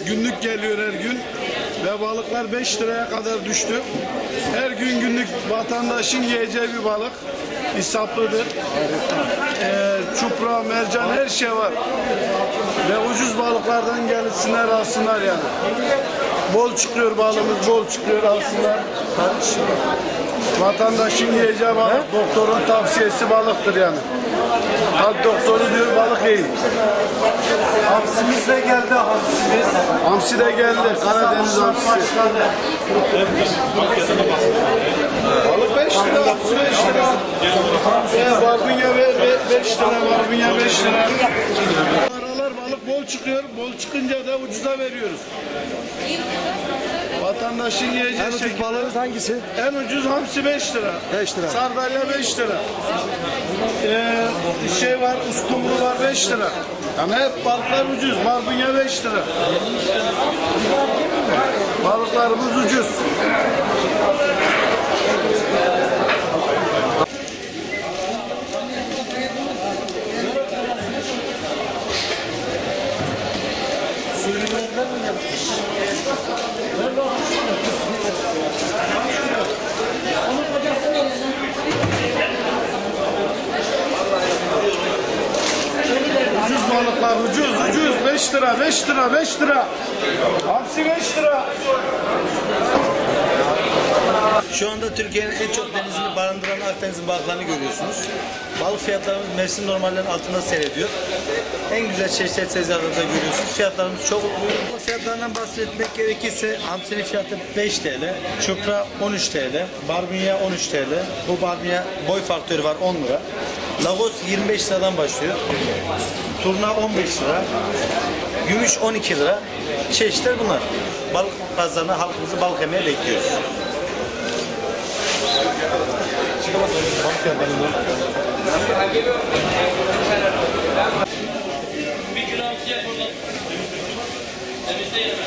günlük geliyor her gün ve balıklar 5 liraya kadar düştü. Her gün günlük vatandaşın yiyeceği bir balık. İsaplıdır. Çupra, mercan her şey var. Ve ucuz balıklardan gelsinler alsınlar yani. Bol çıkıyor balımız, bol çıkıyor alsınlar. Vatandaşın yiyeceği balık, doktorun tavsiyesi balıktır yani. Halk doktoru diyor balık yiyin. Hamsimiz de geldi, hamsimiz. Hamsi de geldi, Karadeniz hamsisi. Balık 5 lira, hamsi 5 lira. Barbunya 5 lira, barbunya 5 lira. Aralar balık bol çıkıyor, bol çıkınca da ucuza veriyoruz. Vatandaşın yiyeceği En ucuz balığınız hangisi? En ucuz hamsi 5 lira. 5 lira. Sardalya 5 lira. Şey var, uskumru var 5 lira. Yani hep balıklar ucuz. Barbunya 5 lira. Balıklarımız ucuz. Ucuz balıklar ucuz 5 lira 5 lira 5 lira. Hamsi 5 lira. Şu anda Türkiye'nin en çok denizini barındıran Akdeniz'in balıklarını görüyorsunuz. Balık fiyatlarımız mevsim normallerinin altında seyrediyor. En güzel çeşitli tezgahlarda görüyorsunuz. Fiyatlarımız çok uygun. Balık fiyatlarından bahsetmek gerekirse hamsinin fiyatı 5 TL, çupra 13 TL, barbunya 13 TL. Bu barbunya boy faktörü var 10 lira. Lagos 25 liradan başlıyor. Turna 15 lira. Gümüş 12 lira. Çeşitler bunlar. Balık pazarına halkımızı balık yemeye bekliyoruz. Bir kilo hamsi yap oradan. Temizle yeme.